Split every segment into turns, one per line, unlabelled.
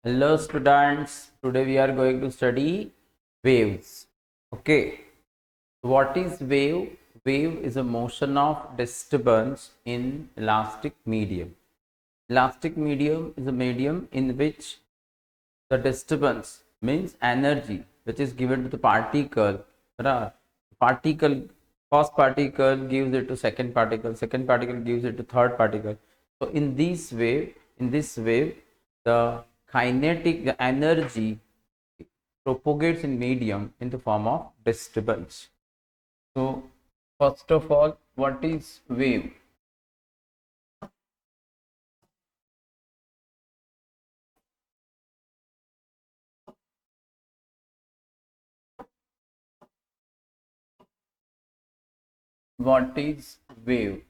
Hello students, today we are going to study waves. Okay, what is wave? Wave is a motion of disturbance in elastic medium. Elastic medium is a medium in which the disturbance means energy which is given to the particle. Particle, first particle gives it to second particle gives it to third particle. So in this wave, the kinetic, the energy propagates in medium in the form of disturbance. So first of all, what is wave? What is wave?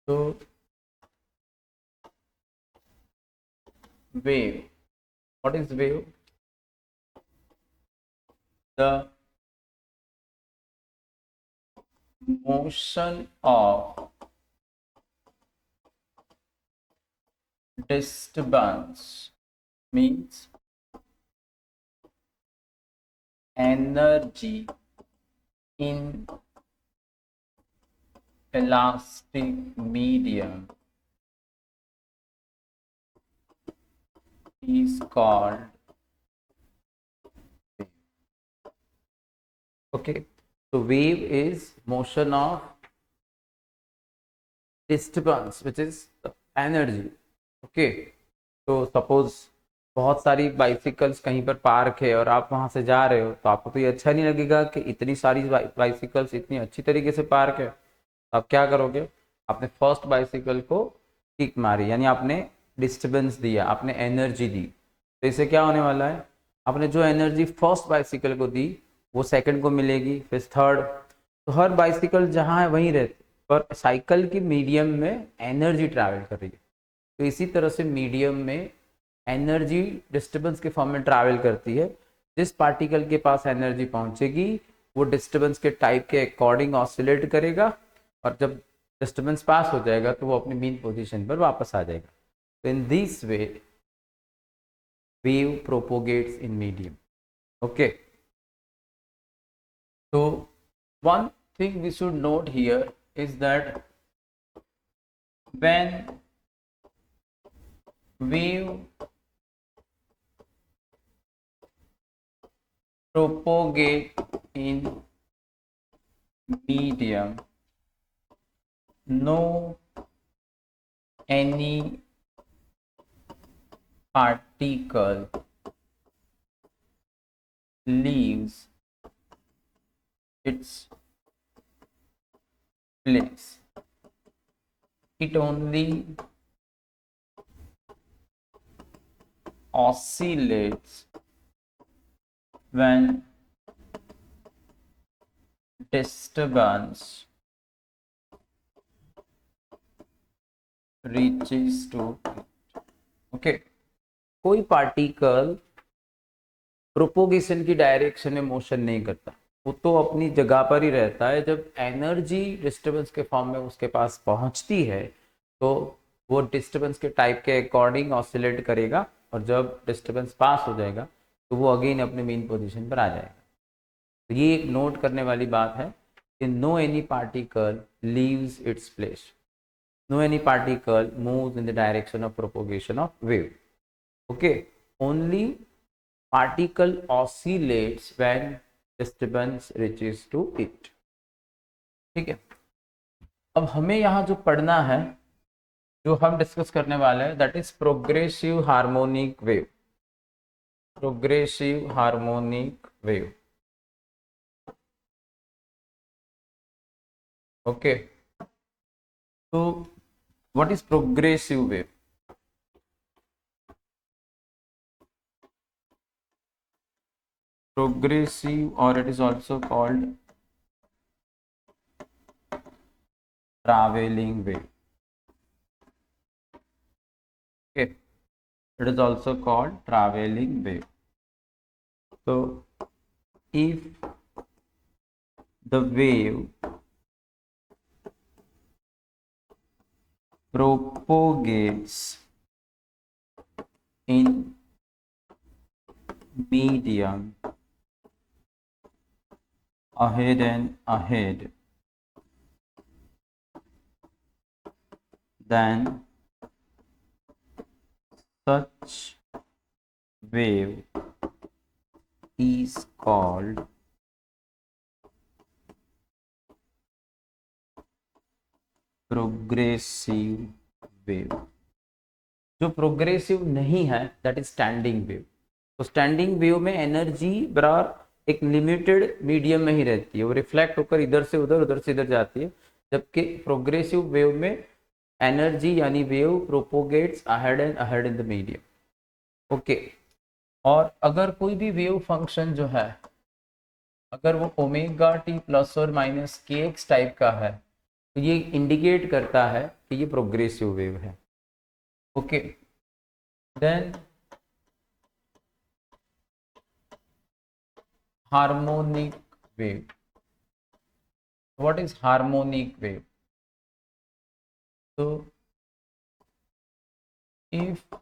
So wave. What is wave? The motion of disturbance means energy in elastic medium is called wave. Okay, so wave is motion of disturbance which is energy. Okay, तो suppose बहुत सारी bicycles कहीं पर park है और आप वहां से जा रहे हो, तो आपको तो ये अच्छा नहीं लगेगा कि इतनी सारी बाइसिकल्स इतनी अच्छी तरीके से पार्क है। तो आप क्या करोगे? आपने फर्स्ट बाइसिकल को किक मारी, यानी आपने डिस्टर्बेंस दिया, आपने एनर्जी दी। तो इससे क्या होने वाला है? आपने जो एनर्जी फर्स्ट बाइसिकल को दी वो सेकंड को मिलेगी, फिर थर्ड। तो हर बाइसिकल जहाँ है वहीं रहती, पर साइकिल की मीडियम में एनर्जी ट्रैवल कर रही है। तो इसी तरह से मीडियम में एनर्जी डिस्टर्बेंस के फॉर्म में ट्रैवल करती है। जिस पार्टिकल के पास एनर्जी पहुंचेगी वो डिस्टर्बेंस के टाइप के अकॉर्डिंग ऑसिलेट करेगा, और जब डिस्टर्बेंस पास हो जाएगा तो वो अपनी मीन पोजीशन पर वापस आ जाएगा। तो in this way wave propagates in medium. Okay, so one thing we should note here is that when wave propagate in medium, no any particle leaves its place. It only oscillates when disturbance reaches to it. Okay, कोई particle propagation की direction में motion नहीं करता, वो तो अपनी जगह पर ही रहता है। जब एनर्जी डिस्टर्बेंस के फॉर्म में उसके पास पहुंचती है तो वो डिस्टर्बेंस के टाइप के अकॉर्डिंग ऑसिलेट करेगा, और जब डिस्टर्बेंस पास हो जाएगा तो वो अगेन अपने मेन पोजीशन पर आ जाएगा। तो ये एक नोट करने वाली बात है कि no any particle leaves its place, no any particle moves in the direction of propagation of wave. Okay, only particle oscillates when disturbance reaches to it। ठीक है, अब हमें यहाँ जो पढ़ना है, जो हम डिस्कस करने वाले हैं, that is progressive harmonic wave. Progressive harmonic wave. Okay, तो what is progressive wave? Progressive, or it is also called traveling wave. Okay, it is also called traveling wave। तो if the wave propagates in medium ahead and ahead, then such wave is called progressive wave. जो progressive नहीं है that is standing wave. तो standing wave में energy बराबर एक limited medium में ही रहती है, वो रिफ्लेक्ट होकर इधर से उधर उधर से इधर जाती है, जबकि प्रोग्रेसिव वेव में एनर्जी यानी wave propagates ahead and ahead in the medium. Okay, और अगर कोई भी वेव फंक्शन जो है अगर वो ओमेगा टी प्लस और माइनस के एक्स टाइप का है तो ये इंडिकेट करता है कि ये प्रोग्रेसिव वेव है। Okay, then harmonic wave. What is harmonic wave? तो if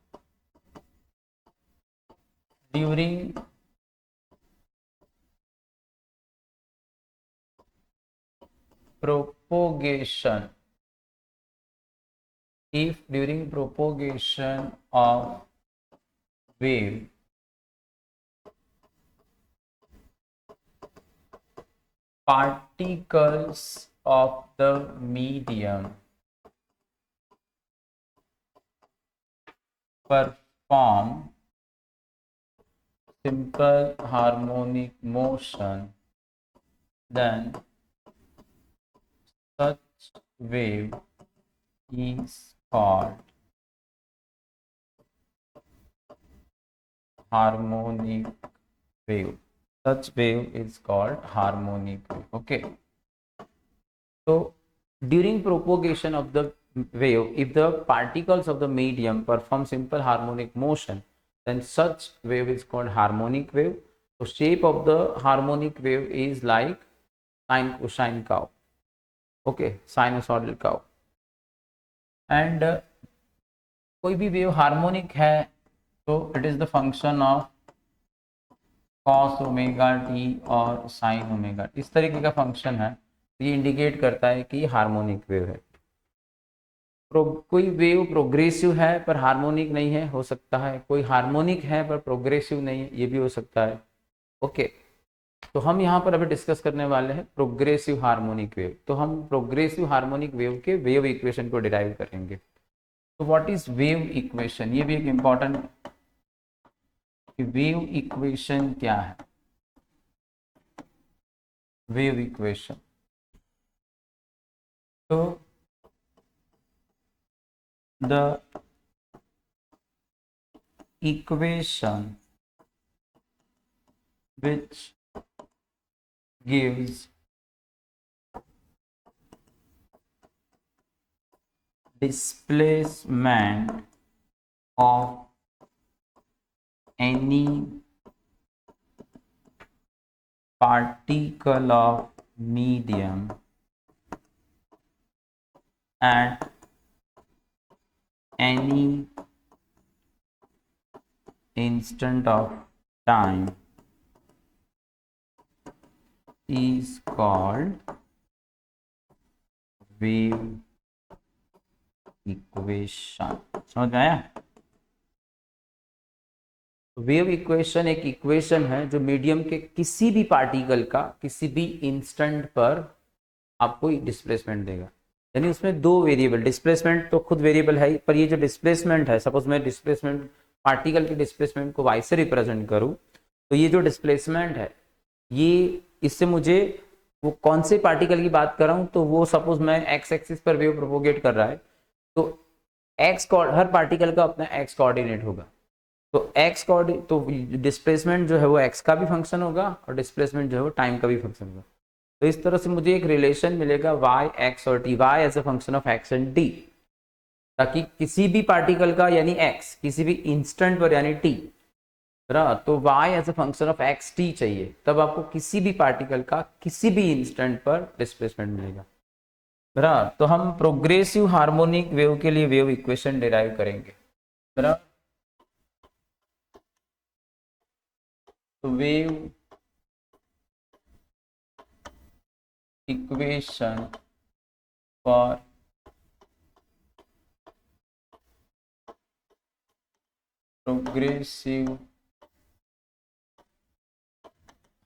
during propagation, if during propagation of wave particles of the medium perform simple harmonic motion, then such wave is called harmonic wave. Such wave is called harmonic wave. Okay. So during propagation of the wave, if the particles of the medium perform simple harmonic motion, then such wave is called harmonic wave. So shape of the harmonic wave is like sine cosine cow. Okay, sinusoidal curve. And कोई भी wave harmonic है तो it is the function of cos omega T और sine omega, इस तरीके का function है। ये इंडिकेट करता है कि हार्मोनिक वेव है। कोई वेव प्रोग्रेसिव है पर हार्मोनिक नहीं है, हो सकता है। कोई हार्मोनिक है पर प्रोग्रेसिव नहीं है, ये भी हो सकता है। ओके, तो हम यहाँ पर अभी डिस्कस करने वाले हैं प्रोग्रेसिव हार्मोनिक वेव। तो हम प्रोग्रेसिव हार्मोनिक वेव के वेव इक्वेशन को डिराइव करेंगे। तो व्हाट इज वेव इक्वेशन? ये भी एक इंपॉर्टेंट, वेव इक्वेशन क्या है? वेव इक्वेशन, तो the equation which gives displacement of any particle of medium at any instant of time is called wave equation. समझ में आया? वेव इक्वेशन एक इक्वेशन है जो मीडियम के किसी भी पार्टिकल का किसी भी इंस्टेंट पर आपको डिस्प्लेसमेंट देगा। यानी उसमें दो वेरिएबल, डिस्प्लेसमेंट तो खुद वेरिएबल है, पर ये जो डिस्प्लेसमेंट है, सपोज मैं डिस्प्लेसमेंट पार्टिकल के डिस्प्लेसमेंट को वाई से रिप्रेजेंट करूं, तो ये जो डिस्प्लेसमेंट है ये इससे मुझे वो कौन से पार्टिकल की बात कर रहा हूँ, तो वो सपोज मैं एक्स एक्सिस पर वेव प्रोपोगेट कर रहा है, तो एक्स हर पार्टिकल का अपना एक्स कोऑर्डिनेट होगा। तो एक्स कोऑर्डिनेट, तो डिस्प्लेसमेंट जो है वो एक्स का भी फंक्शन होगा और डिस्प्लेसमेंट जो है वो टाइम का भी फंक्शन होगा। तो इस तरह से मुझे एक रिलेशन मिलेगा वाई एक्स और T, Y as a function of X and T, ताकि किसी भी पार्टिकल का यानी एक्स किसी भी इंस्टेंट पर यानी टी बराबर, तो y as a function of X T चाहिए, तब आपको किसी भी पार्टिकल का किसी भी इंस्टेंट पर डिस्प्लेसमेंट मिलेगा। बराबर, तो हम प्रोग्रेसिव हार्मोनिक वेव के लिए वेव इक्वेशन डिराइव करेंगे। बराबर, तो wave equation for progressive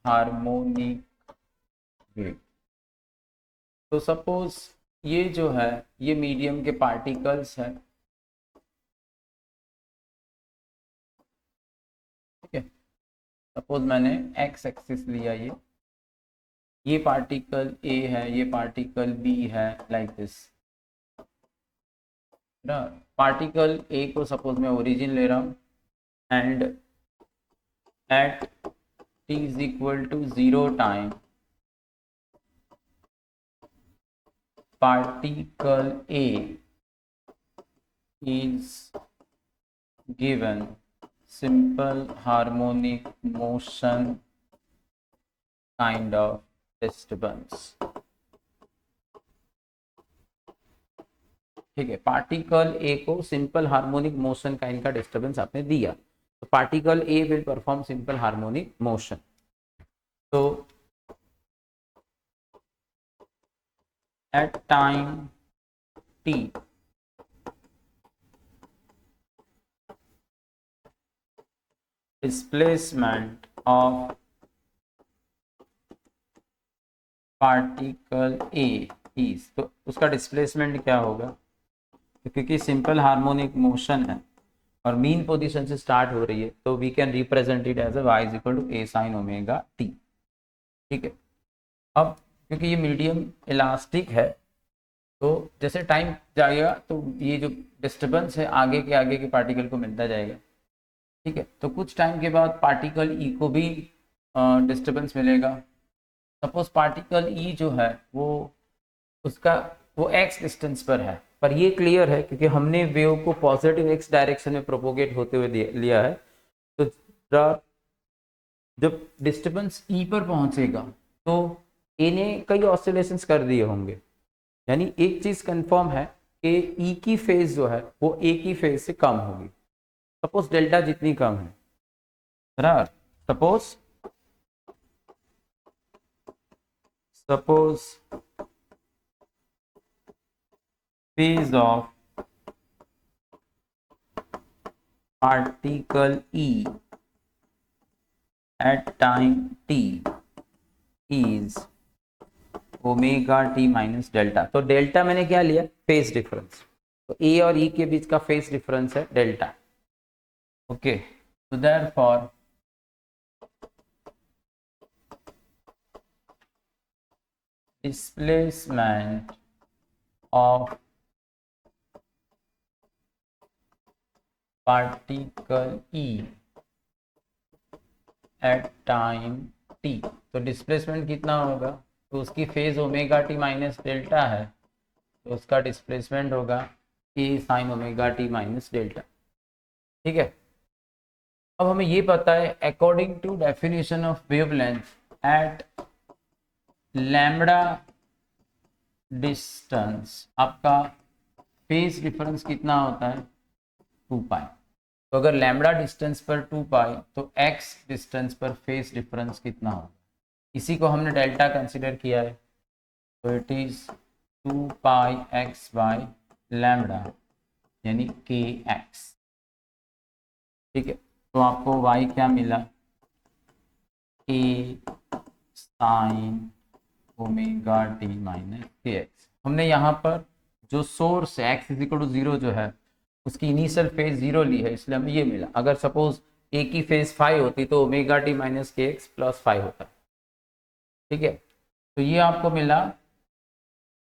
harmonic wave. तो सपोज ये जो है ये मीडियम के पार्टिकल्स हैं, ठीक है। सपोज मैंने एक्स एक्सिस लिया, ये पार्टिकल ए है, ये पार्टिकल बी है, लाइक दिस ना। पार्टिकल ए को सपोज मैं ओरिजिन ले रहा हूँ and at T is equal to 0 time particle A is given simple harmonic motion kind of disturbance। ठीक है, पार्टिकल ए को सिंपल हार्मोनिक मोशन काइंड का डिस्टर्बेंस आपने दिया, तो particle A will perform simple harmonic motion. तो at time T displacement of particle A is, तो उसका डिस्प्लेसमेंट क्या होगा, तो क्योंकि सिंपल हार्मोनिक मोशन है और मीन पोजीशन से स्टार्ट हो रही है, तो we can represent it as y is equal to a sin omega t। ठीक है, अब क्योंकि ये मीडियम इलास्टिक है, तो जैसे टाइम जाएगा तो ये जो डिस्टर्बेंस है आगे के पार्टिकल को मिलता जाएगा। ठीक है, तो कुछ टाइम के बाद पार्टिकल ई को भी डिस्टर्बेंस मिलेगा। सपोज पार्टिकल ई जो है वो उसका वो एक्स डिस्टेंस पर है, पर ये क्लियर है क्योंकि हमने वेव को पॉजिटिव एक्स डायरेक्शन में प्रोपोगेट होते हुए लिया है, तो जब डिस्टर्बेंस ई पर पहुंचेगा तो ए ने कई ऑसिलेशंस कर दिए होंगे, यानी एक चीज कंफर्म है कि ई की फेज जो है वो ए की फेज से कम होगी। सपोज डेल्टा जितनी कम है, बराबर, suppose phase of particle E at time t is omega T minus delta. तो डेल्टा मैंने क्या लिया, फेज डिफरेंस, तो ए और ई के बीच का फेज डिफरेंस है डेल्टा। ओके, तो therefore displacement of particle E at time T, तो डिस्प्लेसमेंट कितना होगा, तो उसकी phase omega T minus delta है, तो उसका डिस्प्लेसमेंट होगा A sine omega T minus delta. ठीक है, अब हमें ये पता है according to definition of wavelength at lambda distance आपका फेज डिफरेंस कितना होता है, 2 पाई। तो अगर लैम्बडा डिस्टेंस पर 2 पाई तो एक्स डिस्टेंस पर फेज डिफरेंस कितना होगा, इसी को हमने डेल्टा कंसिडर किया है, तो it is 2 pi X by lambda यानी के एक्स। ठीक है, तो आपको y क्या मिला, ए sine omega T minus K x. हमने यहाँ पर जो सोर्स है एक्स इज इक्वल टू 0 जो है उसकी इनिशियल फेज 0 ली है, इसलिए हमें ये मिला। अगर सपोज ए की फेज 5 होती तो omega T minus K x plus 5 होता। ठीक है, तो ये आपको मिला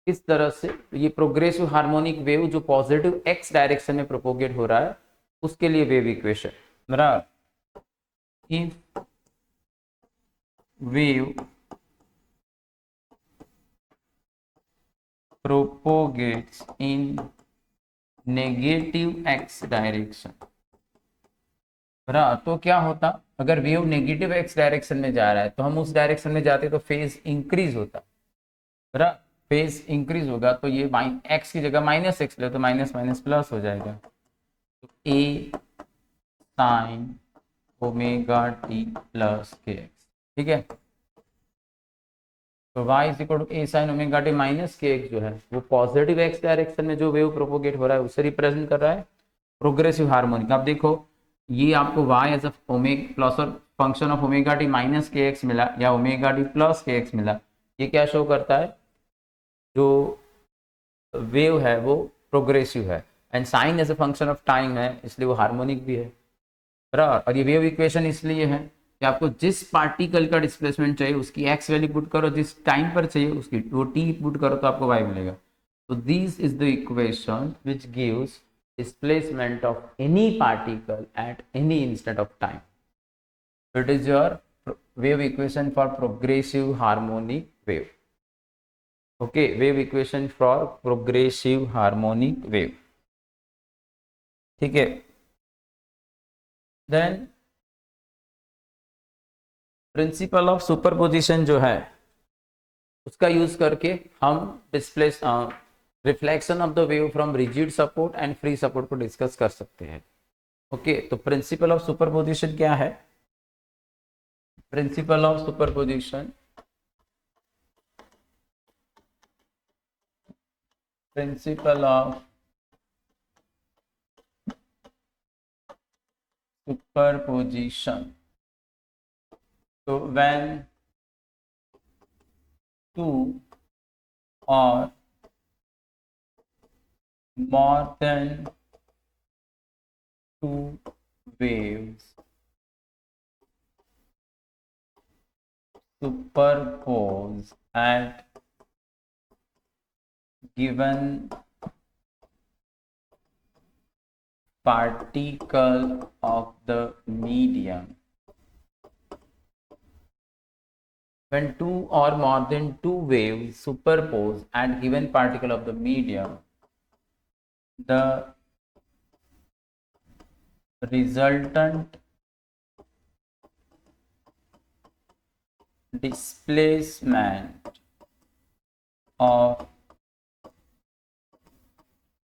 इस तरह से। ये प्रोग्रेसिव हार्मोनिक वेव जो पॉजिटिव एक्स डायरेक्शन में प्रोपोगेट हो रहा है उसके लिए वेव इक्वेशन, बराबर, if wave propagates in negative x direction, बरा तो क्या होता, अगर वेव नेगेटिव एक्स डायरेक्शन में जा रहा है तो हम उस डायरेक्शन में जाते तो फेज इंक्रीज होता, बरा फेज इंक्रीज होगा तो ये एक्स की जगह माइनस एक्स ले तो माइनस माइनस प्लस हो जाएगा, तो A sine omega T plus K X, ठीक है। तो y is equal to A sine omega T minus K X जो है वो पॉजिटिव एक्स डायरेक्शन में जो वेव प्रोपोगेट हो रहा है उसे रिप्रेजेंट कर रहा है प्रोग्रेसिव हार्मोनिक। अब देखो ये आपको y as a omega plus और function of omega T minus K X मिला या omega T plus K X मिला, ये क्या शो करता है, जो वेव है वो प्रोग्रेसिव है, and sine as a function of time है इसलिए वो हार्मोनिक भी है, बराबर। और ये वेव इक्वेशन इसलिए है कि आपको जिस पार्टिकल का डिस्प्लेसमेंट चाहिए उसकी एक्स वैल्यू पुट करो, जिस टाइम पर चाहिए उसकी वो टी पुट करो तो आपको वाई मिलेगा। तो this is the equation which gives displacement of any particle at any instant of time. It is your wave equation for progressive harmonic wave. Okay, wave equation for progressive harmonic wave, ठीक है। Then principal of superposition जो है उसका use करके हम displace reflection of the wave from rigid support and free support को discuss कर सकते हैं। ओके, तो प्रिंसिपल ऑफ सुपरपोजिशन क्या है, principal of superposition, principal of superposition, तो व्हेन टू और more than two waves superpose at given particle of the medium, when two or more than two waves superpose at given particle of the medium, the resultant displacement of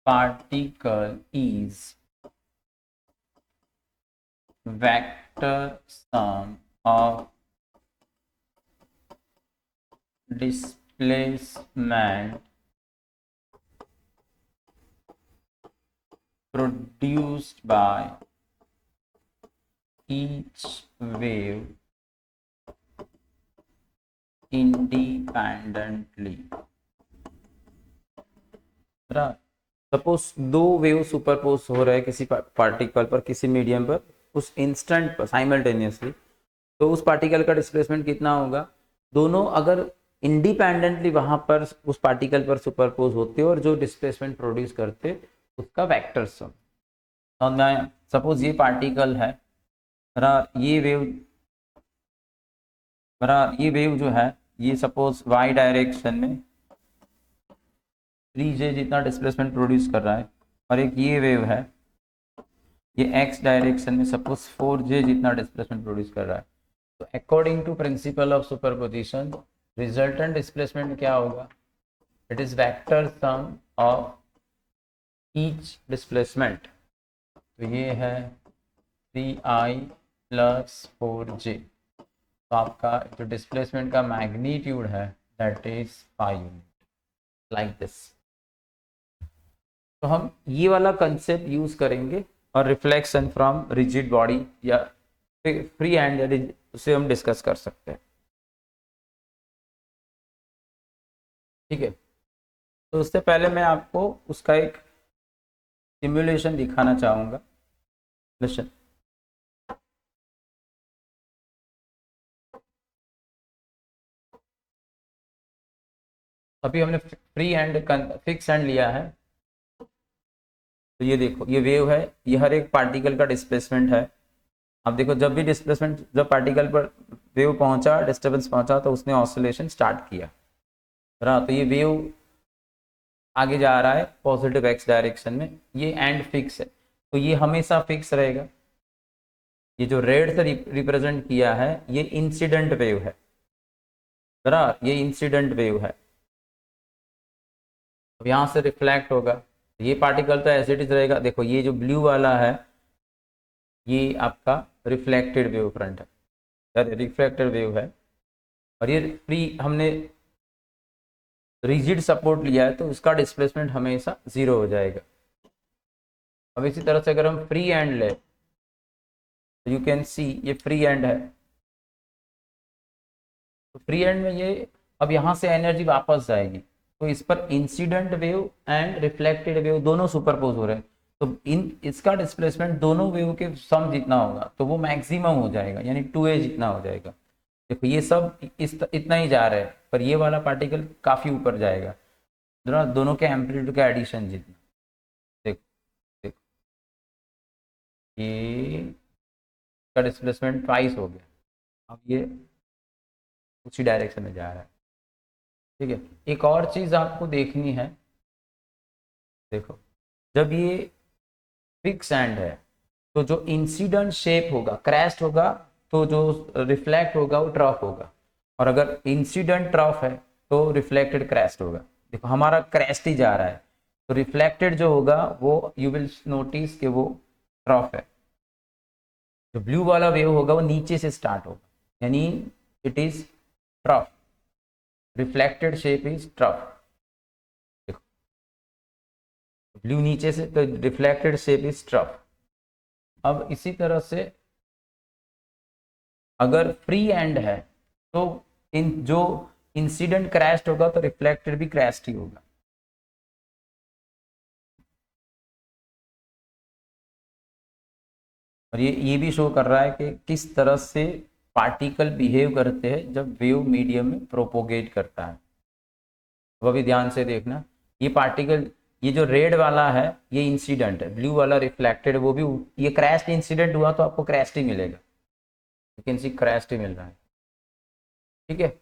particle is vector sum of displacement produced by each wave independently। Suppose दो wave superpose हो रहे हैं किसी particle पर किसी medium पर उस instant पर साइमल्टेनियसली, तो उस पार्टिकल का डिस्प्लेसमेंट कितना होगा, दोनों अगर इंडिपेंडेंटली वहां पर उस पार्टिकल पर सुपरपोज होते और जो डिस्प्लेसमेंट प्रोड्यूस करते उसका वेक्टर सम। सपोज ये पार्टिकल है ये वेव जो है ये सपोज y डायरेक्शन में 3j जितना डिस्प्लेसमेंट प्रोड्यूस कर रहा है, और एक ये वेव है ये x डायरेक्शन में सपोज 4j जितना डिस्प्लेसमेंट प्रोड्यूस कर रहा है। तो according to principle of superposition resultant displacement क्या होगा, it is vector sum of each displacement. तो ये है 3i प्लस 4j, तो आपका जो डिस्प्लेसमेंट का मैग्नीट्यूड है that is 5 unit, like this. तो हम ये वाला कंसेप्ट यूज करेंगे और रिफ्लेक्शन फ्रॉम रिजिड बॉडी या फ्री हैंड उसे हम डिस्कस कर सकते हैं, ठीक है। तो उससे पहले मैं आपको उसका एक सिमुलेशन दिखाना चाहूंगा। लिसन, अभी हमने फ्री हैंड फिक्स हैंड लिया है, तो ये देखो ये वेव है, ये हर एक पार्टिकल का डिस्प्लेसमेंट है। अब देखो जब भी डिस्प्लेसमेंट जब पार्टिकल पर वेव पहुंचा डिस्टर्बेंस पहुंचा तो उसने ऑसिलेशन स्टार्ट किया, तो ये वेव आगे जा रहा है पॉजिटिव एक्स डायरेक्शन में, ये एंड फिक्स है तो ये हमेशा फिक्स रहेगा, ये जो रेड से रिप्रेजेंट किया है ये इंसिडेंट वेव है, बराबर, ये इंसिडेंट वेव है। अब यहाँ से रिफ्लेक्ट होगा, ये पार्टिकल तो एज इट इज रहेगा। देखो ये जो ब्लू वाला है ये आपका रिफ्लेक्टेड वेव फ्रंट है, रिफ्लेक्टेड वेव है, और ये फ्री हमने रिजिड सपोर्ट लिया है तो उसका डिस्प्लेसमेंट हमेशा 0 हो जाएगा। अब इसी तरह से अगर हम फ्री एंड ले, यू कैन सी ये फ्री एंड है, तो फ्री एंड में ये अब यहाँ से एनर्जी वापस जाएगी, तो इस पर incident wave and reflected wave दोनों सुपरपोज हो रहे हैं, तो इसका डिस्प्लेसमेंट दोनों वेव के सम जितना होगा तो वो मैक्सिमम हो जाएगा, यानी 2a जितना हो जाएगा। देखो ये सब इतना ही जा रहा है, पर ये वाला पार्टिकल काफी ऊपर जाएगा, दोनों के एम्पलीट्यूड का एडिशन जितना। देखो देखो ये का डिस्प्लेसमेंट ट्वाइस हो गया, अब ये उसी डायरेक्शन में जा रहा है। ठीक है, एक और चीज आपको देखनी है, देखो जब ये फिक्स एंड है तो जो इंसिडेंट शेप होगा क्रैस्ट होगा, तो जो रिफ्लेक्ट होगा वो ट्रफ होगा, और अगर इंसिडेंट ट्रफ है तो रिफ्लेक्टेड क्रैस्ट होगा। देखो हमारा क्रैस्ट ही जा रहा है, तो रिफ्लेक्टेड जो होगा वो यू विल नोटिस कि वो ट्रफ है। जो ब्लू वाला वेव होगा वो नीचे से स्टार्ट होगा, यानी it is trough, reflected shape is trough. देखो ब्लू नीचे से, तो रिफ्लेक्टेड शेप इज ट्रफ। अब इसी तरह से अगर फ्री एंड है तो इन जो इंसिडेंट क्रैश्ड होगा तो रिफ्लेक्टेड भी क्रैश्ड ही होगा। और ये भी शो कर रहा है कि किस तरह से पार्टिकल बिहेव करते हैं जब वेव मीडियम में प्रोपोगेट करता है। वो भी ध्यान से देखना, ये पार्टिकल, ये जो रेड वाला है ये इंसिडेंट है, ब्लू वाला रिफ्लेक्टेड, वो भी ये क्रैश्ड इंसिडेंट हुआ तो आपको क्रैश्ड ही मिलेगा, लेकिन सी क्रैश्ड ही मिल रहा है। ठीक है,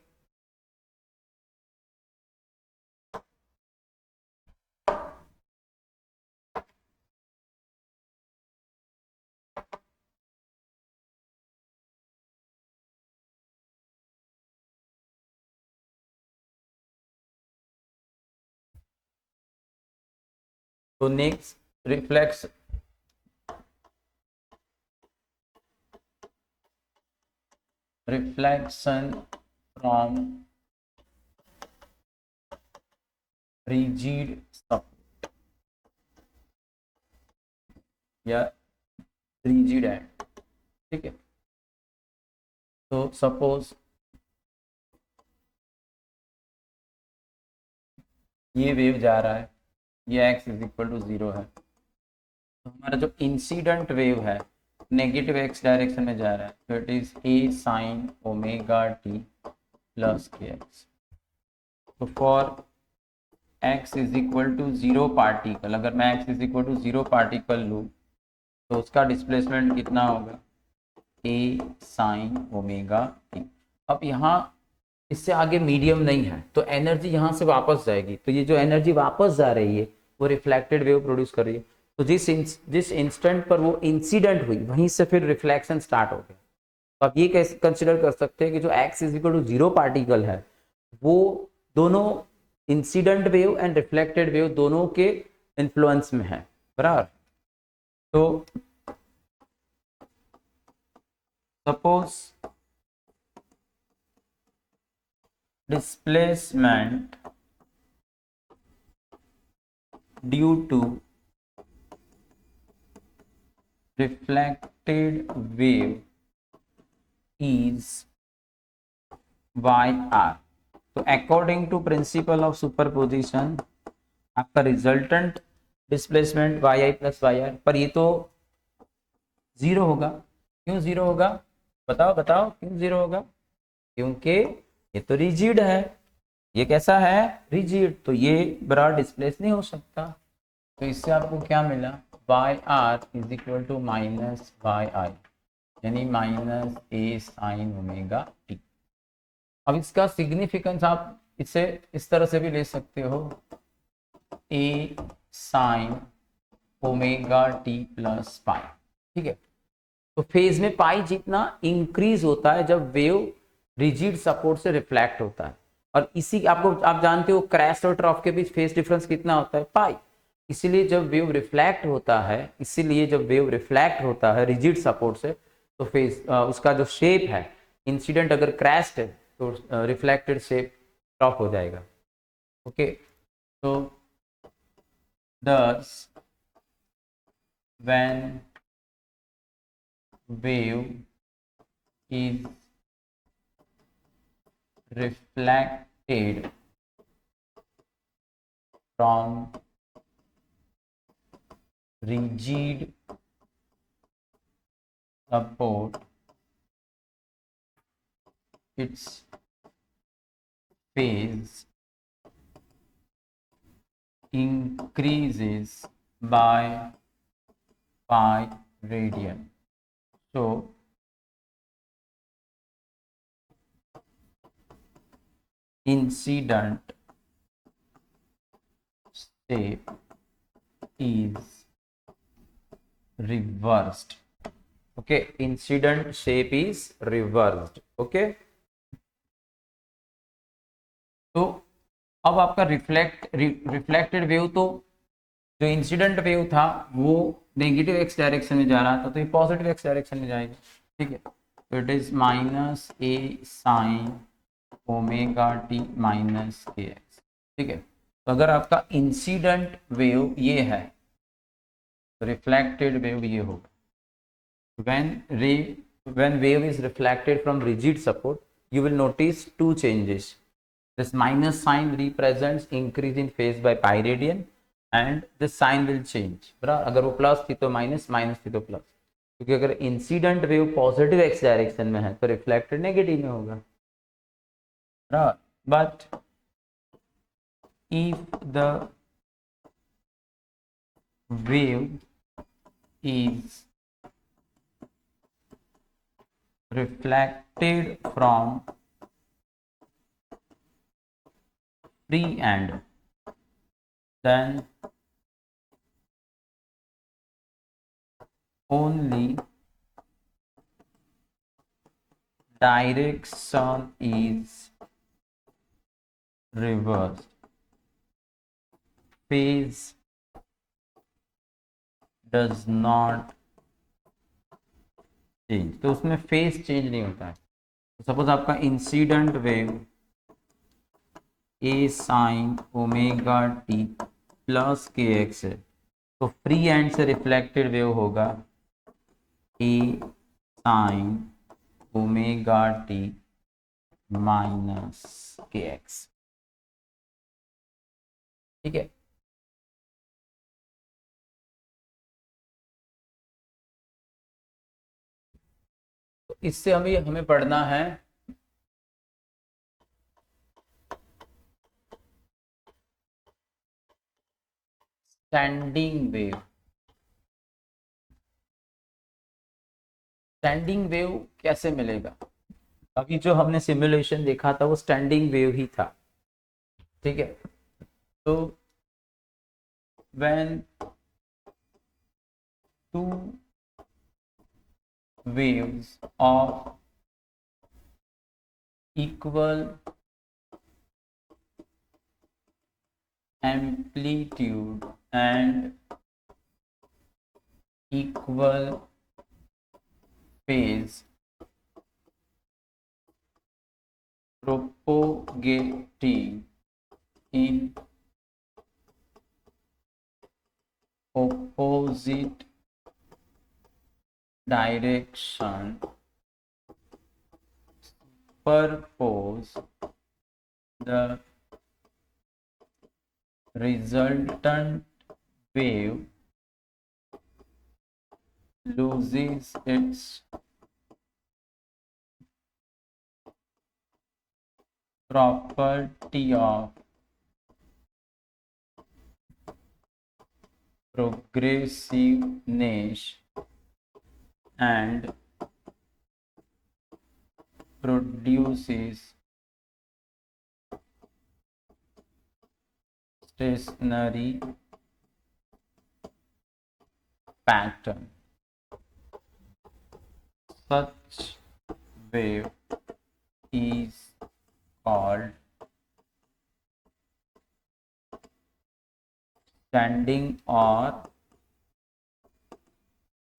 तो next reflex reflection from rigid support या रिजिड एंड। ठीक है, तो सपोज ये वेव जा रहा है, ये x इज इक्वल टू 0 है, तो हमारा जो इंसिडेंट वेव है नेगेटिव x डायरेक्शन में जा रहा है, तो it is a sine omega t plus K X. तो for x is equal to 0 particle, अगर मैं x is equal to 0 particle लूँ तो उसका डिस्प्लेसमेंट कितना होगा, a साइन ओमेगा t। अब यहाँ इससे आगे मीडियम नहीं है तो एनर्जी यहाँ से वापस जाएगी, तो ये जो एनर्जी वापस जा रही है वो रिफ्लेक्टेड वेव प्रोड्यूस कर रही है। तो जिस इंस्टेंट पर वो इंसिडेंट हुई वहीं से फिर रिफ्लेक्शन स्टार्ट हो गया। तो आप ये कैसे कंसिडर कर सकते हैं कि जो x is equal to 0 particle है वो दोनों incident wave and reflected wave दोनों के इन्फ्लुएंस में है, बराबर। तो suppose displacement due to reflected wave is yr। तो according to principle of superposition आपका resultant displacement yi plus yr, पर ये तो 0 होगा। क्यों 0 होगा, बताओ बताओ क्यों 0 होगा, क्योंकि ये तो रिजिड है, ये कैसा है, रिजिड, तो ये बड़ा डिस्प्लेस नहीं हो सकता। तो इससे आपको क्या मिला, yr is equal to minus yi, यानी minus a sine omega t। अब इसका सिग्निफिकेंस आप इसे इस तरह से भी ले सकते हो, a sine omega t plus pi. ठीक है, तो फेज में पाई जितना इंक्रीज होता है जब वेव रिजिड सपोर्ट से रिफ्लेक्ट होता है, और इसी आपको आप जानते हो क्रैश और ट्रॉफ के बीच फेज डिफरेंस कितना होता है, पाई। इसीलिए जब वेव रिफ्लेक्ट होता है, इसीलिए जब वेव रिफ्लेक्ट होता है रिजिड सपोर्ट से, तो फेज उसका जो शेप है, इंसिडेंट अगर क्रैश्ड है तो रिफ्लेक्टेड शेप ट्रॉफ हो जाएगा। ओके, तो thus when wave is reflected from rigid support, its phase increases by pi radian. So incident shape is reversed. Okay, incident shape is reversed. Okay, तो अब आपका रिफ्लेक्टेड वेव, तो जो इंसिडेंट वेव था वो नेगेटिव एक्स डायरेक्शन में जा रहा था, तो ये पॉजिटिव एक्स डायरेक्शन में जाएगा। ठीक है, तो it is minus A sine omega T minus K X. ठीक है, तो अगर आपका इंसिडेंट वेव ये है तो रिफ्लेक्टेड वेव ये होगा। when wave is reflected from rigid support, you will notice two changes. This minus sign represents increase in phase by pi radian, and this sign will change। बराबर, अगर वो plus थी तो माइनस, माइनस थी तो plus, क्योंकि अगर incident wave positive x direction में है तो रिफ्लेक्टेड नेगेटिव में होगा। बराबर, but if the wave is reflected from free end, then only direction is reversed, phase does not change। तो उसमें फेज चेंज नहीं होता है। तो सपोज आपका इंसिडेंट वेव ए sine omega T plus K x है, तो फ्री एंड से रिफ्लेक्टेड वेव होगा A sine omega T minus K X. ठीक है, तो इससे हमें पढ़ना है स्टैंडिंग वेव। स्टैंडिंग वेव कैसे मिलेगा? अभी जो हमने सिमुलेशन देखा था वो स्टैंडिंग वेव ही था। ठीक है, तो when two waves of equal amplitude and equal phase propagating in opposite direction superpose the resultant wave loses its property of progressiveness and produces stationary pattern। such wave is called standing or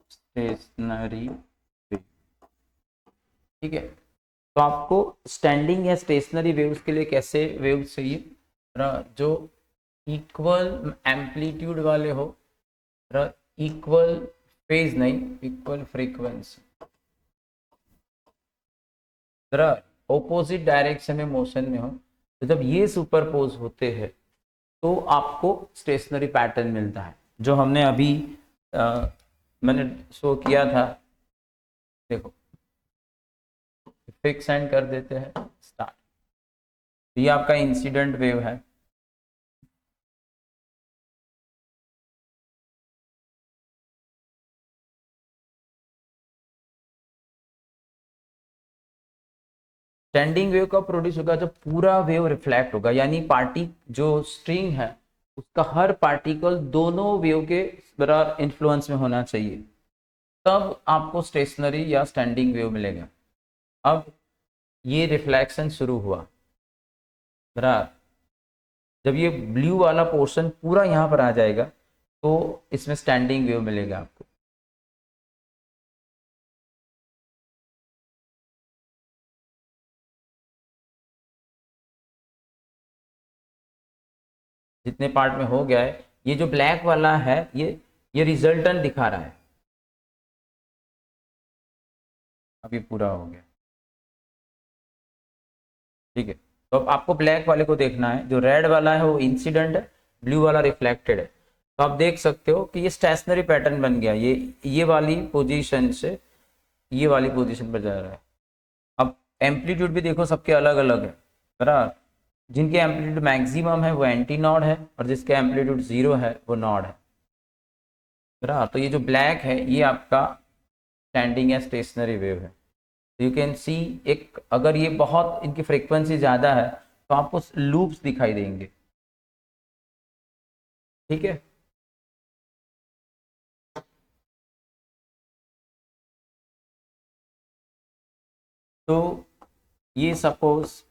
stationary wave। ठीक है, तो आपको standing या stationery waves के लिए कैसे waves चाहिए, जो इक्वल एम्पलीट्यूड वाले हो, इक्वल फेज नहीं, इक्वल फ्रीक्वेंसी, जरा ऑपोजिट डायरेक्शन में मोशन में हो। तो जब ये सुपरपोज होते हैं तो आपको स्टेशनरी पैटर्न मिलता है, जो हमने अभी मैंने शो किया था। देखो फिक्स एंड कर देते हैं, स्टार्ट। ये आपका इंसिडेंट वेव है, स्टैंडिंग वेव कब प्रोड्यूस होगा, जब पूरा वेव रिफ्लेक्ट होगा, यानी पार्टी जो स्ट्रिंग है उसका हर पार्टिकल दोनों वेव के बराबर इन्फ्लुएंस में होना चाहिए, तब आपको स्टेशनरी या स्टैंडिंग वेव मिलेगा। अब ये रिफ्लेक्शन शुरू हुआ बराबर, जब ये ब्लू वाला पोर्शन पूरा यहाँ पर आ जाएगा तो इसमें स्टैंडिंग वेव मिलेगा आपको। जितने पार्ट में हो गया है, ये जो ब्लैक वाला है ये रिजल्टेंट दिखा रहा है, अब ये पूरा हो गया। ठीक है, तो अब आपको ब्लैक वाले को देखना है, जो रेड वाला है वो इंसिडेंट है, ब्लू वाला रिफ्लेक्टेड है। तो आप देख सकते हो कि ये स्टेशनरी पैटर्न बन गया, ये वाली पोजीशन से ये वाली पोजीशन पर जा रहा है। अब एम्पलीट्यूड भी देखो सबके अलग अलग है बराबर, जिनके एम्पलीट्यूड मैक्सिमम है वो एंटी नॉड है, और जिसके एम्पलीट्यूड 0 है वो नॉड है बराबर। तो ये जो ब्लैक है ये आपका स्टैंडिंग या स्टेशनरी वेव है। यू कैन सी, एक अगर ये बहुत इनकी फ्रीक्वेंसी ज़्यादा है तो आपको लूप्स दिखाई देंगे। ठीक है, तो ये सपोज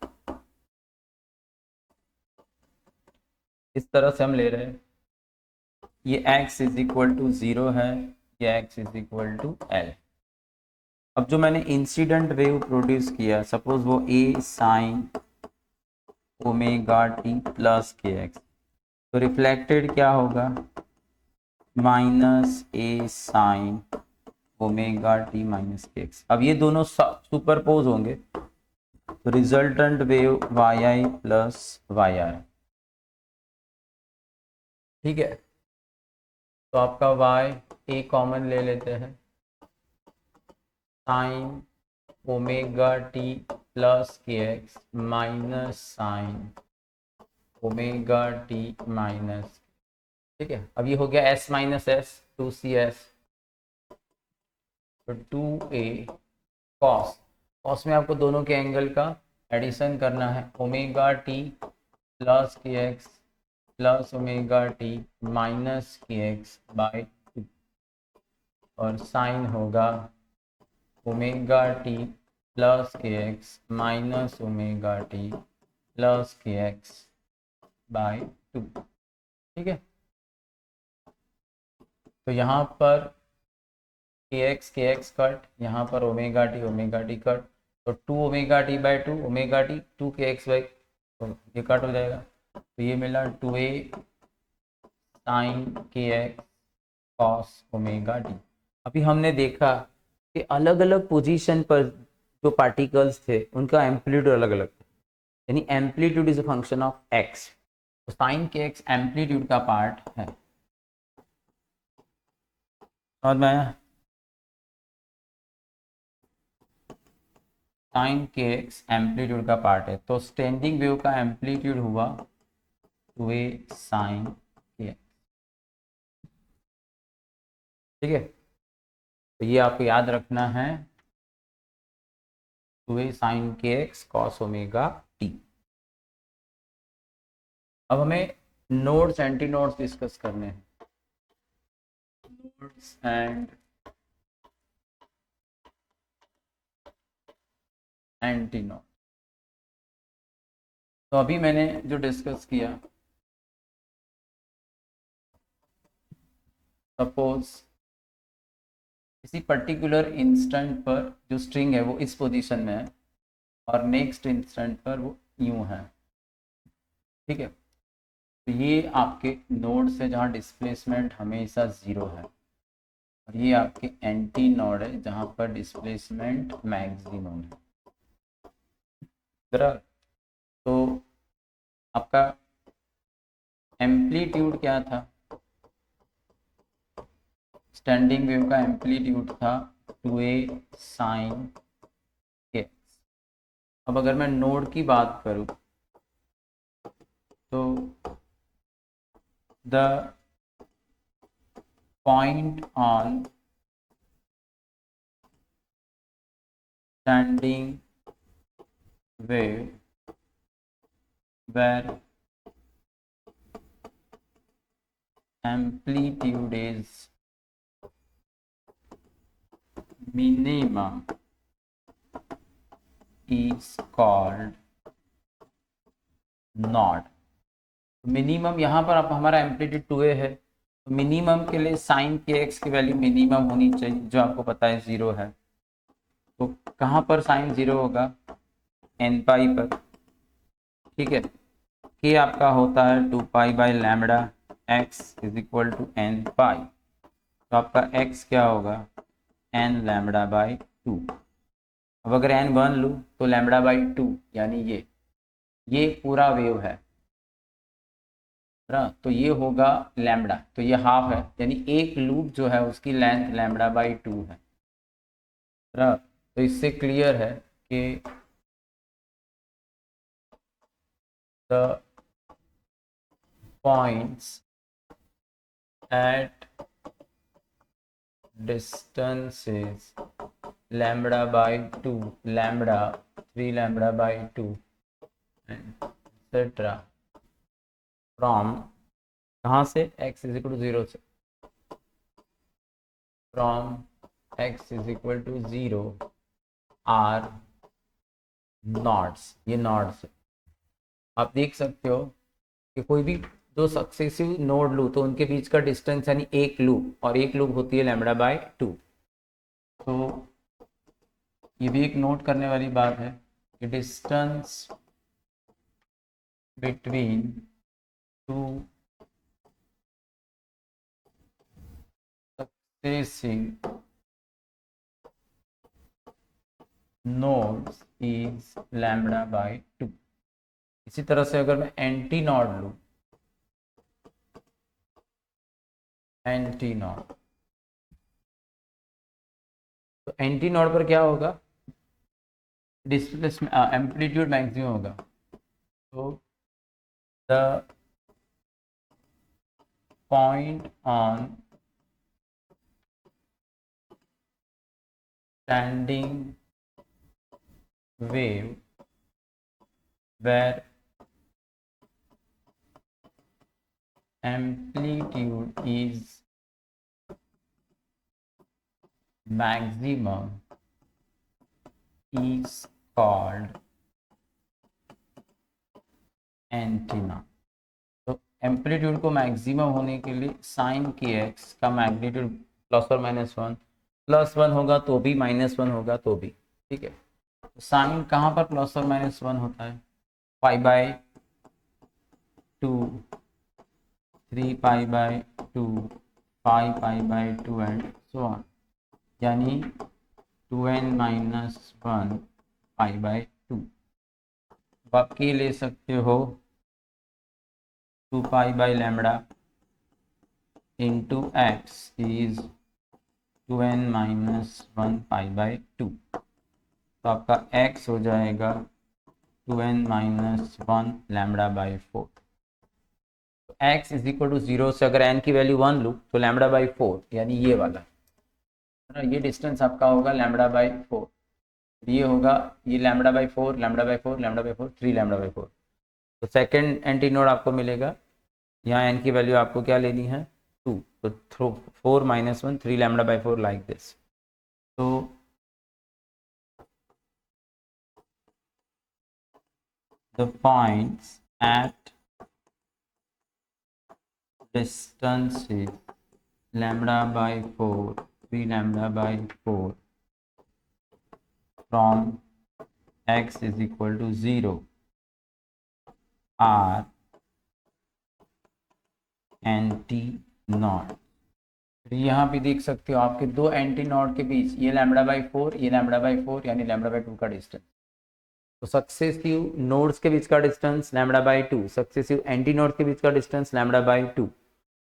इस तरह से हम ले रहे हैं, ये x इज इक्वल टू 0 है, ये x is equal to l। अब जो मैंने इंसिडेंट वेव प्रोड्यूस किया, सपोज वो a sine omega T plus K X, तो रिफ्लेक्टेड क्या होगा, minus A sine omega T minus K X. अब ये दोनों सुपरपोज होंगे तो resultant wave Y I plus Y R. ठीक है, तो आपका y ए कॉमन ले लेते हैं, sign omega T plus K x minus sign omega T minus. ठीक है, अब ये हो गया s माइनस एस, 2cs, तो 2a कॉस, कॉस में आपको दोनों के एंगल का एडिशन करना है, omega T plus K x plus omega T minus K x by 2, और साइन होगा omega T plus K x minus omega T plus K x by 2। ठीक है, तो यहाँ पर के एक्स कट, यहाँ पर ओमेगा टी कट, तो 2 omega T by 2 omega T 2 के एक्स बाई, तो ये कट हो जाएगा, तो ये मिला 2a साइन के एक्स कॉस ओमेगा टी। अभी हमने देखा कि अलग अलग पोजीशन पर जो पार्टिकल्स थे उनका एम्पलीट्यूड अलग अलग था, यानी amplitude is a function of x, तो साइन के एक्स एम्पलीट्यूड का पार्ट है। और मैं साइन के एक्स एम्पलीट्यूड का पार्ट है, तो स्टैंडिंग वेव का एम्पलीट्यूड हुआ 2a साइन के एक्स। ठीक है, तो ये आपको याद रखना है, 2a साइन के एक्स कॉस ओमेगा टी। अब हमें नोड्स एंटी नोड्स डिस्कस करने हैं, नोड्स एंड एंटी नोड। तो अभी मैंने जो डिस्कस किया, सपोज किसी पर्टिकुलर इंस्टेंट पर जो स्ट्रिंग है वो इस पोजीशन में है और नेक्स्ट इंस्टेंट पर वो यूं है, ठीक है। तो ये आपके नोड से जहाँ डिस्प्लेसमेंट हमेशा ज़ीरो है, और ये आपके एंटी नोड है जहाँ पर डिस्प्लेसमेंट मैक्सिमम है। बराबर। तो आपका एम्पलीट्यूड क्या था, स्टैंडिंग वेव का एम्पलीट्यूड था 2a साइन एक्स। अब अगर मैं नोड की बात करूं तो the point on standing wave where amplitude is minimum is called node. Minimum यहाँ पर आप हमारा एम्पलीट्यूड 2a है, तो मिनिमम के लिए साइन के एक्स की वैल्यू मिनिमम होनी चाहिए, जो आपको पता है 0 है। तो कहाँ पर साइन 0 होगा, एन पाई पर, ठीक है। के आपका होता है 2 pi by lambda X is equal to N pi. तो आपका x क्या होगा, एन लैम्बडा बाई 2। अब अगर एन 1 लूँ तो लैम्बडा बाई 2, यानी ये पूरा वेव है ना, तो ये होगा लैम्बडा, तो ये हाफ है, यानी एक लूप जो है उसकी लेंथ लैम्बडा बाई 2 है ना। तो इससे क्लियर है कि the points at distances lambda by 2, lambda 3 lambda by 2 and etc from कहाँ से, x is equal to 0 से, from x is equal to 0 are nodes. ये नॉड्स आप देख सकते हो कि कोई भी दो सक्सेसिव नोड लूँ तो उनके बीच का डिस्टेंस यानी एक लूप, और एक लूप होती है लैम्बडा बाय 2। तो ये भी एक नोट करने वाली बात है कि distance between two successive nodes is lambda by 2। इसी तरह से अगर मैं एंटी नोड लूँ, एंटी नोड, तो एंटी नोड पर क्या होगा, डिस्प्लेसमेंट एम्पलीट्यूड मैक्सिमम होगा। तो the point on standing wave where amplitude is maximum is called antenna. तो एम्पलीट्यूड को मैक्सिमम होने के लिए साइन की एक्स का मैग्नीट्यूड प्लस और माइनस 1, +1 होगा तो भी, -1 होगा तो भी, ठीक है। तो साइन कहाँ पर प्लस और -1 होता है, pi by 2, 3 pi by 2, 5 pi by 2 and so on, यानी 2n-1 पाई बाय 2। बाकी ले सकते हो 2 pi by lambda into x is 2n-1 pi by 2। तो आपका x हो जाएगा 2n-1 लैम्बडा बाई 4। तो x इज इक्वल टू 0 से अगर n की वैल्यू 1 लूँ तो लैम्बडा बाई 4, यानी ये वाला है ना, ये डिस्टेंस आपका होगा लैम्बडा बाई 4। ये होगा, ये lambda by 4, lambda by 4, lambda by 4, 3 lambda by 4। तो सेकेंड एंटी नोड आपको मिलेगा, यहाँ एन की वैल्यू आपको क्या लेनी है, 2, तो 4-1 3 लैम्बडा बाई 4 लाइक दिस। तो the points at distances lambda by 4, 3 lambda by 4 from x is equal to 0 are anti not. यहाँ पे देख सकते हो आपके दो एंटी नॉट के बीच ये लैम्बडा बाई 4, ये लैम्बडा बाई 4 यानी लैम्बडा बाई 2 का डिस्टेंस। तो सक्सेसिव नोड्स के बीच का distance lambda by 2, successive antinodes के बीच का डिस्टेंस लैम्बडा बाई 2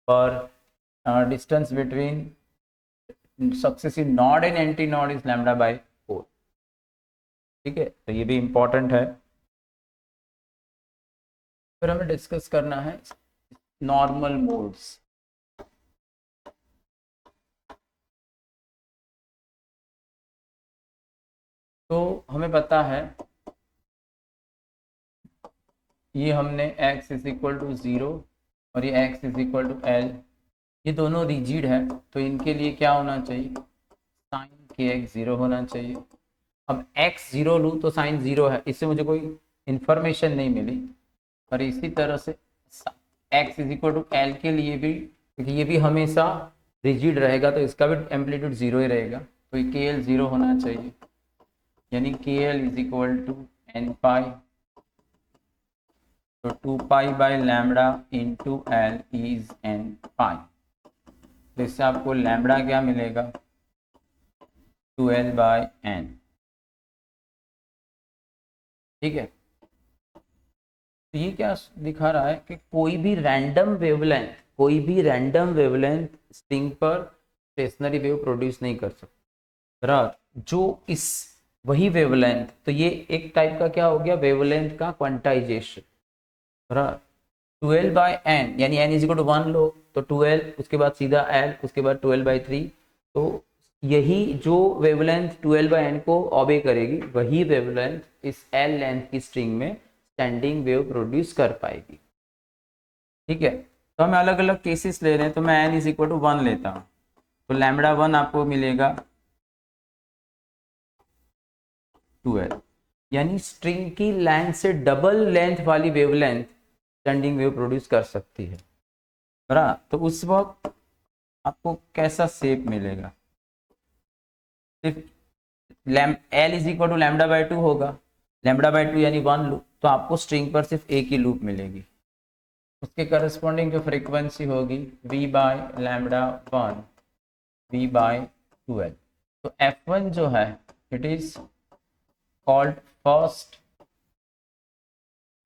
और distance between successive node and antinode is lambda by 4। ठीक है, तो ये भी इंपॉर्टेंट है। फिर हमें डिस्कस करना है नॉर्मल मोड्स। तो हमें पता है ये हमने x इज इक्वल टू 0 और ये x is equal to l, ये दोनों रिजिड है, तो इनके लिए क्या होना चाहिए, साइन kx 0 होना चाहिए। अब x 0 लूँ तो साइन 0 है, इससे मुझे कोई इंफॉर्मेशन नहीं मिली। और इसी तरह से x is equal to L के लिए भी, क्योंकि ये भी हमेशा रिजिड रहेगा तो इसका भी एम्पलीट्यूड 0 ही रहेगा, तो ये के एल 0 होना चाहिए, यानी K L is equal to N pi, तो 2 pi by lambda into L is N pi. तो इससे आपको लैम्बडा क्या मिलेगा, 2l बाई एन। ठीक है, तो ये क्या दिखा रहा है कि कोई भी रैंडम वेवलेंथ स्ट्रिंग पर स्टेशनरी वेव प्रोड्यूस नहीं कर सकता। जो इस वही वेवलेंथ, तो ये एक टाइप का क्या हो गया, वेवलेंथ का क्वांटाइजेशन। 12 बाई एन यानी एन इज इक्वल टू 1 लो तो 12, उसके बाद सीधा एल, उसके बाद 12 बाई 3। तो यही जो वेवलेंथ 12 बाई एन को ऑबे करेगी, वही वेवलेंथ इस एल लेंथ की स्ट्रिंग में स्टैंडिंग वेव प्रोड्यूस कर पाएगी। ठीक है, तो हमें अलग अलग केसेस ले रहे हैं, तो मैं एन इज इक्वल टू 1 लेता हूँ, तो लैम्बडा 1 आपको मिलेगा 12, यानी स्ट्रिंग की लेंथ से डबल लेंथ वाली वेवलेंथ स्टैंडिंग वेव प्रोड्यूस कर सकती है। बरा, तो उस वक्त आपको कैसा शेप मिलेगा, सिर्फ L is equal to lambda by 2 होगा, लैम्बडा बाई 2 यानी 1 लूप, तो आपको स्ट्रिंग पर सिर्फ एक ही लूप मिलेगी, उसके करस्पॉन्डिंग जो फ्रीक्वेंसी होगी v by lambda 1 v by 12। तो f1 जो है it is called first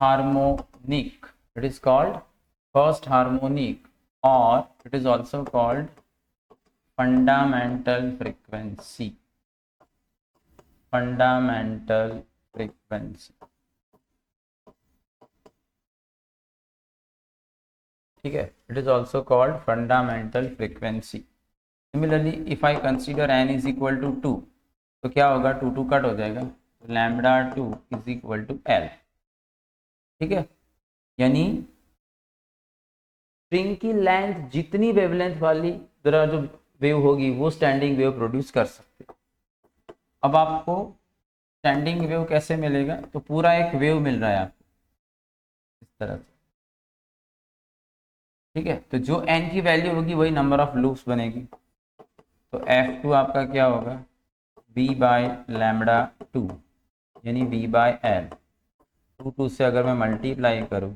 harmonic, it is called first harmonic, और it is also called fundamental frequency, fundamental frequency. ठीक है, it is also called fundamental frequency. Similarly if I consider N is equal to 2, तो क्या होगा, 2 2 cut हो जाएगा, तो lambda 2 is equal to L. ठीक है, यानी स्ट्रिंग की लेंथ जितनी वेवलेंथ वाली जरा जो वेव होगी वो स्टैंडिंग वेव प्रोड्यूस कर सकते। अब आपको स्टैंडिंग वेव कैसे मिलेगा, तो पूरा एक वेव मिल रहा है आपको इस तरह से। ठीक है, तो जो n की वैल्यू होगी वही नंबर ऑफ लूप्स बनेगी, तो f2 आपका क्या होगा, v बाय लैम्बडा 2 यानी v बाय एल। 2 से अगर मैं मल्टीप्लाई करूँ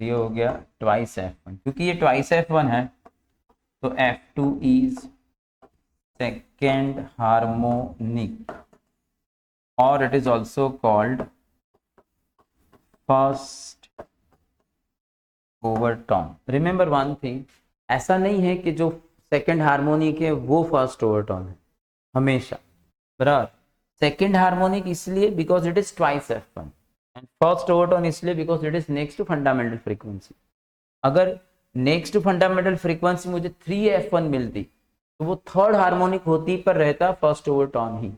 ये हो गया ट्वाइस f1, क्योंकि ये ट्वाइस f1 है तो f2 इज सेकेंड हार्मोनिक, और it is also called first overtone. Remember one thing, ऐसा नहीं है कि जो सेकेंड हार्मोनिक है वो फर्स्ट ओवरटोन है हमेशा, बराबर। सेकेंड हार्मोनिक इसलिए because it is twice f1, and first overtone इसलिए because it is next to fundamental frequency. अगर नेक्स्ट टू फंडामेंटल फ्रीक्वेंसी मुझे 3f1 मिलती तो वो थर्ड हार्मोनिक होती पर रहता फर्स्ट ओवरटोन ही।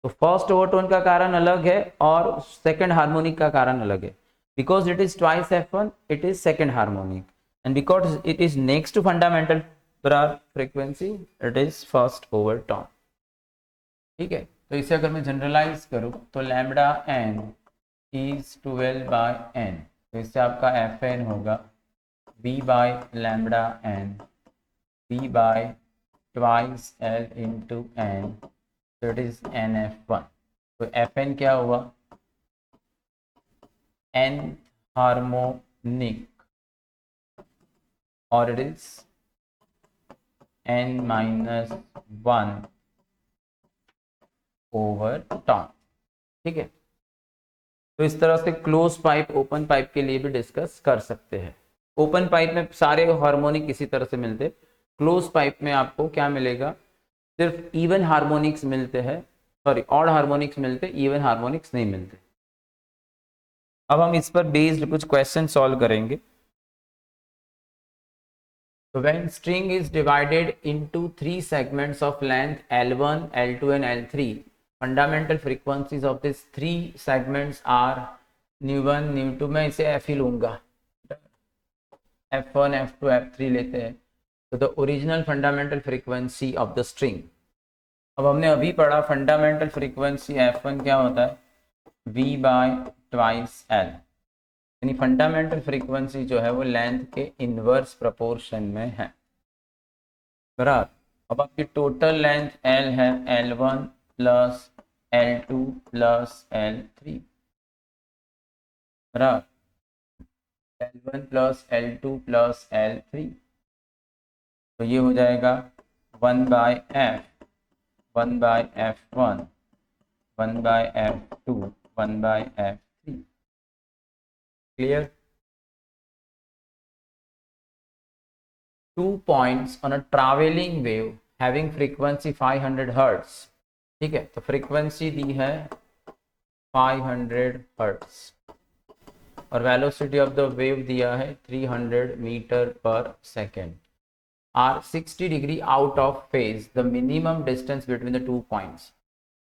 तो फर्स्ट ओवरटोन का कारण अलग है और सेकेंड हार्मोनिक का कारण अलग है। Because it is twice f1, it is second harmonic, and because it is next to fundamental frequency, it is first overtone। ठीक है, तो इसे अगर मैं जनरलाइज करूं तो lambda n is 12 by N, तो इससे आपका एफ एन होगा v by lambda N, v by twice L into N, तो it is N F one. तो एफ एन क्या हुआ, एन हार्मोनिक, और it is n minus one over ton. ठीक है, तो इस तरह से क्लोज पाइप ओपन पाइप के लिए भी डिस्कस कर सकते हैं। ओपन पाइप में सारे हार्मोनिक इसी तरह से मिलते, क्लोज पाइप में आपको क्या मिलेगा, सिर्फ इवन हार्मोनिक्स मिलते हैं, सॉरी ऑड हार्मोनिक्स मिलते, इवन हार्मोनिक्स नहीं मिलते। अब हम इस पर बेस्ड कुछ क्वेश्चन सॉल्व करेंगे। So when string is divided into three segments of length L1, L2 and L3, fundamental frequencies of these three segments are nu1, nu2, मैं इसे F ही लूंगा, F1, F2, F3 लेते हैं। तो the original fundamental frequency of the string, अब हमने अभी पढ़ा फंडामेंटल फ्रीक्वेंसी F1 क्या होता है, V बाय ट्वाइस L, यानी फंडामेंटल फ्रीक्वेंसी जो है वो लेंथ के इनवर्स प्रोपोर्शन में है, बराबर। अब आपकी टोटल लेंथ L है L1 plus L2 plus L3, बराबर L1 plus L2 plus L3, तो ये हो जाएगा 1 by F, 1 by F1, 1 by F2, 1 by F3। Clear? 2 points on a traveling wave having frequency 500 hertz, ठीक है, तो फ्रीक्वेंसी दी है 500 hertz और वेलोसिटी ऑफ द वेव दिया है 300 metre per second, are 60 degree out of phase, the minimum distance between the 2 points.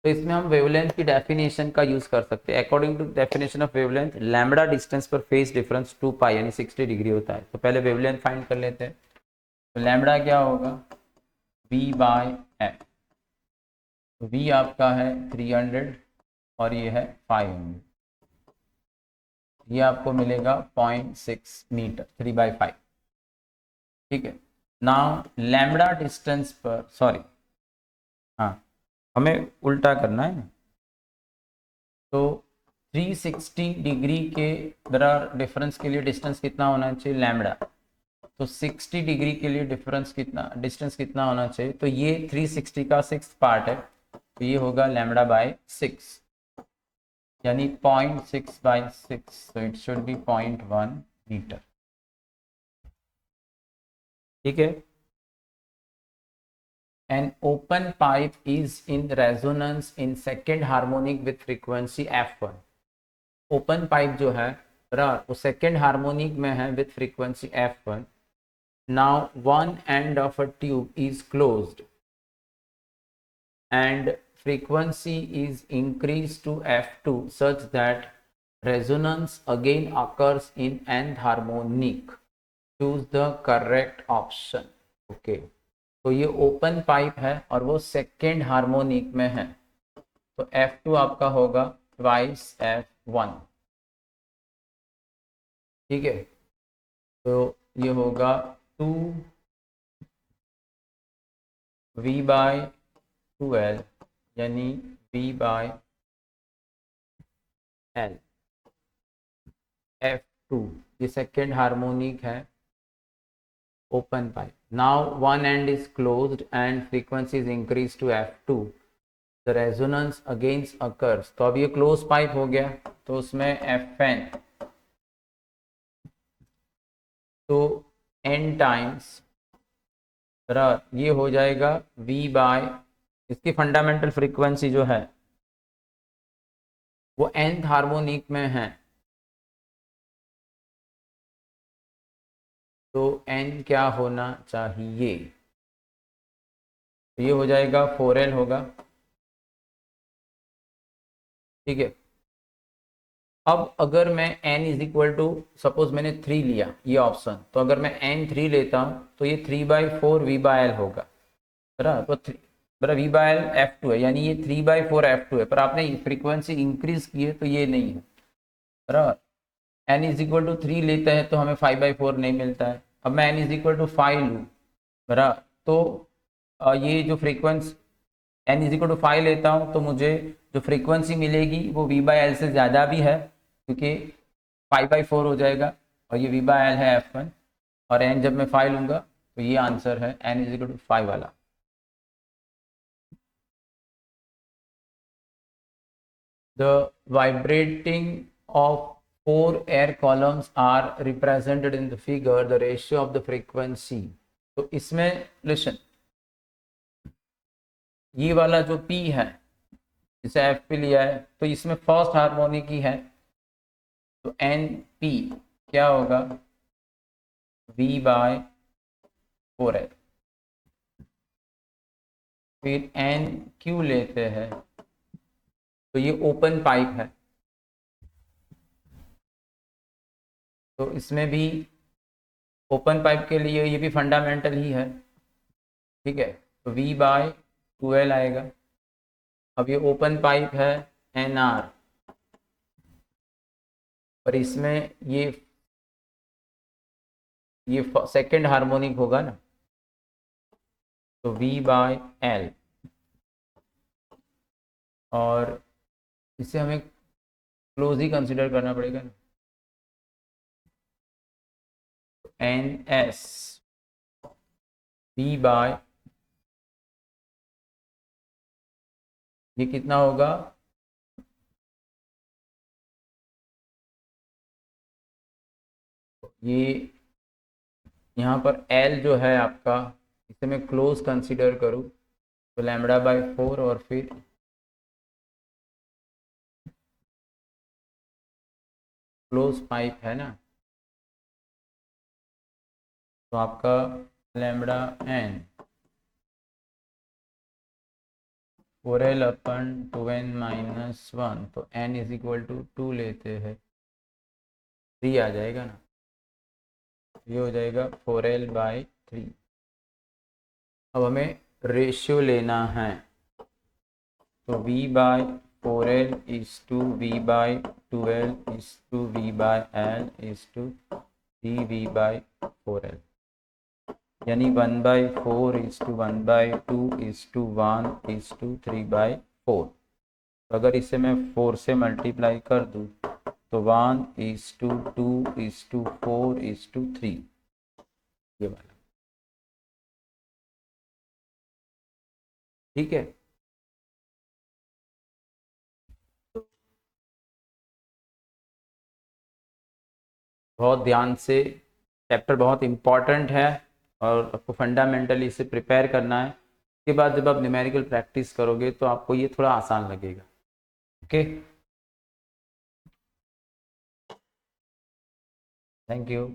तो इसमें हम वेवलेंथ की डेफिनेशन का यूज कर सकते हैं। According to definition of wavelength, lambda distance पर फेज डिफरेंस 2 पाई यानी 60 डिग्री होता है। तो पहले वेवलेंथ फाइंड कर लेते हैं। तो लैम्बडा क्या होगा, v बाय एफ, तो v आपका है 300 और ये है 500, ये आपको मिलेगा 0.6 मीटर, 3/5। ठीक है, नाउ लैम्बडा डिस्टेंस पर, सॉरी हाँ हमें उल्टा करना है, तो 360 डिग्री के बराबर डिफरेंस के लिए डिस्टेंस कितना होना चाहिए, लैम्बडा, तो 60 डिग्री के लिए डिफरेंस कितना, डिस्टेंस कितना होना चाहिए, तो ये 360 का 6th पार्ट है, तो ये होगा लैम्बडा बाय 6, यानी 0.6/6, so it should be 0.1 metre. ठीक है, an open pipe is in resonance in second harmonic with frequency f1। Open pipe जो है बराबर वो सेकेंड हार्मोनिक में है with frequency f1। now one end of a tube is closed and frequency is increased to f2 such that resonance again occurs in nth harmonic, choose the correct option। okay, तो ये open pipe है और वो second harmonic में है, तो f2 आपका होगा ट्वाइस f1। ठीक है, तो ये होगा 2v बाय 2l यानी v बाय l, f2 ये सेकेंड हार्मोनिक है open pipe. Now one end is closed end frequency is increase to f2, the resonance against occurs. तो अब ये क्लोज पाइप हो गया, तो उसमें fn, तो n टाइम्स ये हो जाएगा v बाय, इसकी फंडामेंटल फ्रीक्वेंसी जो है वो nth हार्मोनिक में है, तो n क्या होना चाहिए, तो ये हो जाएगा 4l होगा। ठीक है, अब अगर मैं n is equal to, suppose मैंने 3 लिया ये ऑप्शन, तो अगर मैं n 3 लेता हूँ तो ये 3/4 v/l होगा, बराबर। तो बराबर v/l f2 है, यानी ये 3/4 f2 है, पर आपने फ्रीक्वेंसी इंक्रीज की है तो ये नहीं है, बराबर। n इज इक्वल टू 3 लेते हैं तो हमें 5/4 नहीं मिलता है। अब मैं n इज इक्वल टू 5 लूँ, बराबर, तो ये जो frequency n is equal to 5 लेता हूँ तो मुझे जो फ्रीक्वेंसी मिलेगी वो v/l से ज़्यादा भी है, क्योंकि 5/4 हो जाएगा और ये v/l है f1, और n जब मैं 5 लूँगा तो ये आंसर है n इज इक्वल टू 5 वाला। The vibrating of four air columns are represented in the figure, the ratio of the frequency। तो इसमें लिसन, ये वाला जो P है इसे F पे लिया है तो इसमें फर्स्ट हार्मोनिक ही है, तो NP क्या होगा, V/4L। फिर NQ लेते हैं तो ये ओपन पाइप है, तो इसमें भी ओपन पाइप के लिए ये भी फंडामेंटल ही है, ठीक है, तो V/2L आएगा। अब ये ओपन पाइप है NR, और इसमें ये सेकंड हार्मोनिक होगा ना, तो V/L, और इसे हमें क्लोज ही कंसिडर करना पड़ेगा ना, NS V/, ये कितना होगा, ये यहाँ पर L जो है आपका, इसे मैं क्लोज कंसिडर करूँ तो λ/4, और फिर क्लोज पाइप है ना, तो आपका λn 4l/2n-1, तो n इज इक्वल टू 2 लेते हैं, 3 आ जाएगा ना, ये हो जाएगा 4l/3। अब हमें रेशियो लेना है, तो V/4L is to V/2L is to V/L is to 3V/4L, यानी 1/4 is to 1/2 is to 1 is to 3/4। अगर इसे मैं 4 से मल्टीप्लाई कर दूँ तो 1 is to 2 is to 4 is to 3, ये वाला, ठीक है। बहुत ध्यान से, चैप्टर बहुत इम्पॉर्टेंट है और आपको फंडामेंटली इसे प्रिपेयर करना है। उसके बाद जब आप न्यूमेरिकल प्रैक्टिस करोगे तो आपको ये थोड़ा आसान लगेगा। Okay, thank you.